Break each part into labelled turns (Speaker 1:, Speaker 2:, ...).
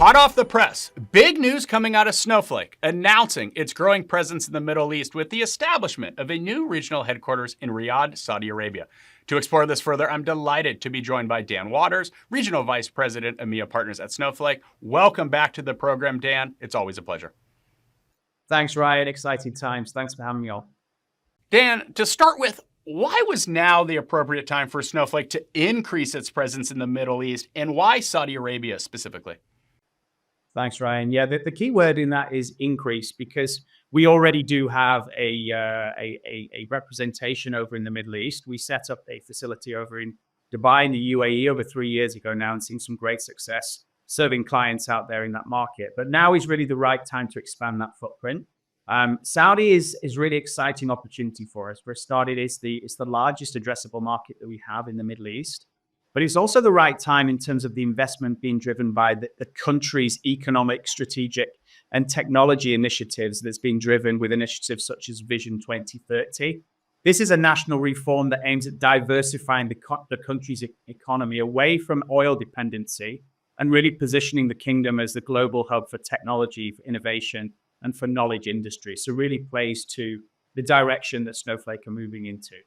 Speaker 1: Hot off the press, big news coming out of Snowflake, announcing its growing presence in the Middle East with the establishment of a new regional headquarters in Riyadh, Saudi Arabia. To explore this further, I'm delighted to be joined by Dan Waters, Regional Vice President, EMEA Partners at Snowflake. Welcome back to the program, Dan. It's always a pleasure.
Speaker 2: Thanks, Ryan. Exciting times. Thanks for having me on.
Speaker 1: Dan, to start with, why was now the appropriate time for Snowflake to increase its presence in the Middle East, and why Saudi Arabia specifically?
Speaker 2: Thanks, Ryan. Yeah, the key word in that is increase, because we already do have a representation over in the Middle East. We set up a facility over in Dubai in the UAE over 3 years ago now and seen some great success serving clients out there in that market. But now is really the right time to expand that footprint. Saudi is really exciting opportunity for us. For started, it's the largest addressable market that we have in the Middle East. But it's also the right time in terms of the investment being driven by the country's economic, strategic, and technology initiatives that's being driven with initiatives such as Vision 2030. This is a national reform that aims at diversifying the country's economy away from oil dependency and really positioning the kingdom as the global hub for technology, for innovation, and for knowledge industry. So really plays to the direction that Snowflake are moving into.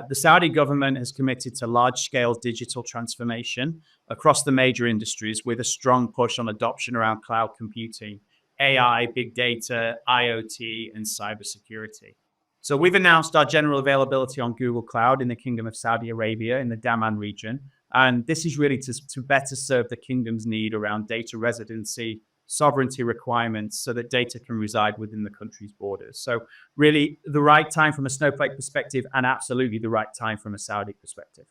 Speaker 2: The Saudi government has committed to large-scale digital transformation across the major industries with a strong push on adoption around cloud computing, AI, big data, IoT, and cybersecurity. So we've announced our general availability on Google Cloud in the Kingdom of Saudi Arabia in the Daman region. And this is really to better serve the kingdom's need around data residency, sovereignty requirements, so that data can reside within the country's borders. So really the right time from a Snowflake perspective, and absolutely the right time from a Saudi perspective.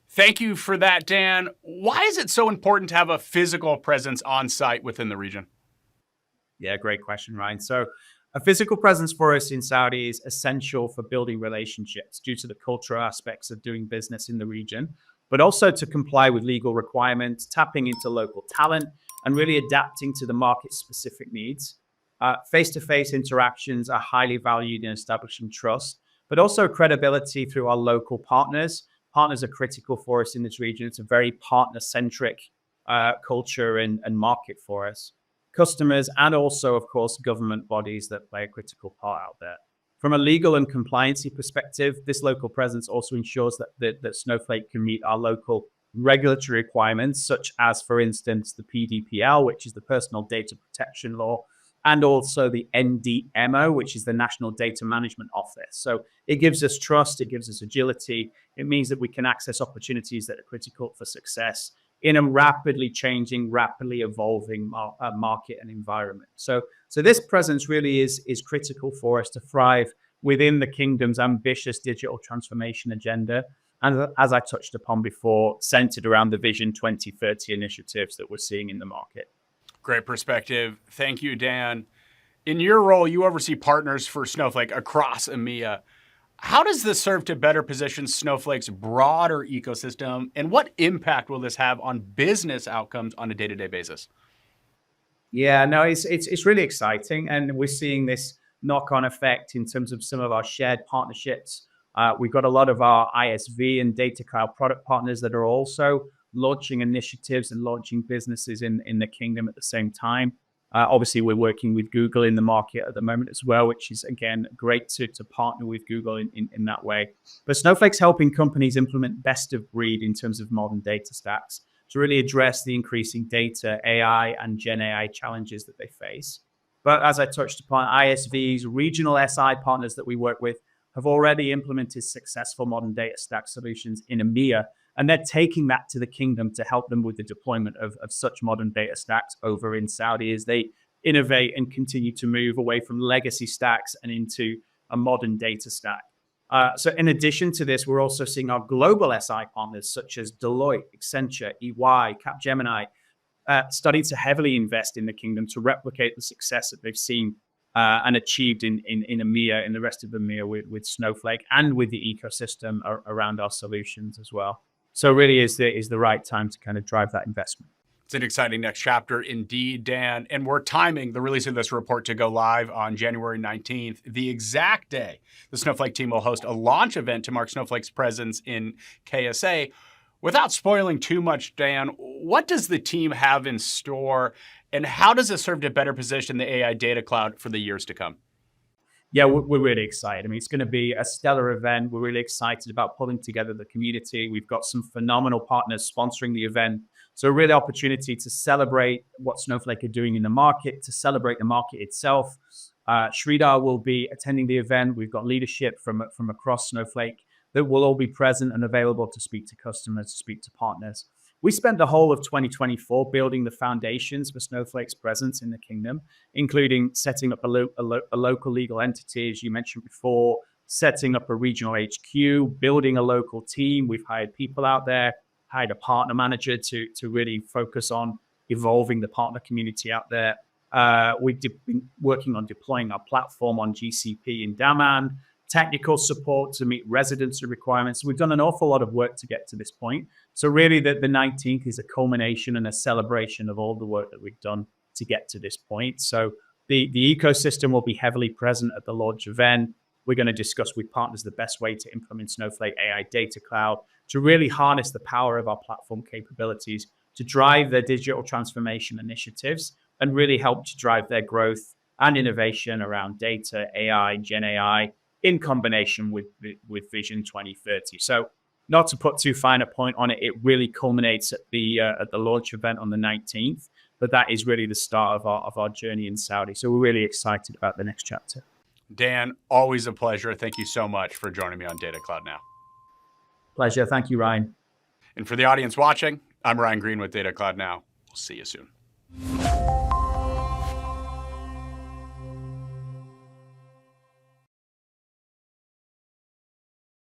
Speaker 1: Thank you for that, Dan. Why is it so important to have a physical presence on site within the region?
Speaker 2: Yeah, great question, Ryan. So a physical presence for us in Saudi is essential for building relationships due to the cultural aspects of doing business in the region, but also to comply with legal requirements, tapping into local talent, and really adapting to the market's specific needs. Face-to-face interactions are highly valued in establishing trust, but also credibility through our local partners. Partners are critical for us in this region. It's a very partner-centric culture and market for us. Customers and also, of course, government bodies that play a critical part out there. From a legal and compliancy perspective, this local presence also ensures that Snowflake can meet our local regulatory requirements, such as, for instance, the PDPL, which is the Personal Data Protection Law, and also the NDMO, which is the National Data Management Office. So it gives us trust, it gives us agility. It means that we can access opportunities that are critical for success in a rapidly changing, rapidly evolving market and environment. So this presence really is critical for us to thrive within the kingdom's ambitious digital transformation agenda. And as I touched upon before, centered around the Vision 2030 initiatives that we're seeing in the market.
Speaker 1: Great perspective. Thank you, Dan. In your role, you oversee partners for Snowflake across EMEA. How does this serve to better position Snowflake's broader ecosystem, and what impact will this have on business outcomes on a day-to-day basis?
Speaker 2: Yeah, no, it's really exciting. And we're seeing this knock-on effect in terms of some of our shared partnerships. We've got a lot of our ISV and data cloud product partners that are also launching initiatives and launching businesses in the kingdom at the same time. Obviously, we're working with Google in the market at the moment as well, which is, again, great to partner with Google in that way. But Snowflake's helping companies implement best of breed in terms of modern data stacks to really address the increasing data, AI, and Gen AI challenges that they face. But as I touched upon, ISVs, regional SI partners that we work with, have already implemented successful modern data stack solutions in EMEA, and they're taking that to the kingdom to help them with the deployment of such modern data stacks over in Saudi as they innovate and continue to move away from legacy stacks and into a modern data stack. So in addition to this, we're also seeing our global SI partners such as Deloitte, Accenture, EY, Capgemini, starting to heavily invest in the kingdom to replicate the success that they've seen and achieved in EMEA, in the rest of EMEA with Snowflake and with the ecosystem around our solutions as well. So really is the right time to kind of drive that investment.
Speaker 1: It's an exciting next chapter indeed, Dan. And we're timing the release of this report to go live on January 19th, the exact day the Snowflake team will host a launch event to mark Snowflake's presence in KSA. Without spoiling too much, Dan, what does the team have in store, and how does it serve to better position the AI Data Cloud for the years to come?
Speaker 2: Yeah, we're really excited. I mean, it's going to be a stellar event. We're really excited about pulling together the community. We've got some phenomenal partners sponsoring the event. So a real opportunity to celebrate what Snowflake are doing in the market, to celebrate the market itself. Sridhar will be attending the event. We've got leadership from across Snowflake that will all be present and available to speak to customers, to speak to partners. We spent the whole of 2024 building the foundations for Snowflake's presence in the kingdom, including setting up a local legal entity, as you mentioned before, setting up a regional HQ, building a local team. We've hired people out there, hired a partner manager to really focus on evolving the partner community out there. We've been working on deploying our platform on GCP in Daman, technical support to meet residency requirements. We've done an awful lot of work to get to this point. So really the 19th is a culmination and a celebration of all the work that we've done to get to this point. So the ecosystem will be heavily present at the launch event. We're going to discuss with partners the best way to implement Snowflake AI Data Cloud to really harness the power of our platform capabilities to drive their digital transformation initiatives and really help to drive their growth and innovation around data, AI, Gen AI, in combination with Vision 2030. So not to put too fine a point on it, it really culminates at the launch event on the 19th, but that is really the start of our journey in Saudi. So we're really excited about the next chapter.
Speaker 1: Dan, always a pleasure. Thank you so much for joining me on Data Cloud Now.
Speaker 2: Pleasure. Thank you, Ryan.
Speaker 1: And for the audience watching, I'm Ryan Green with Data Cloud Now. We'll see you soon.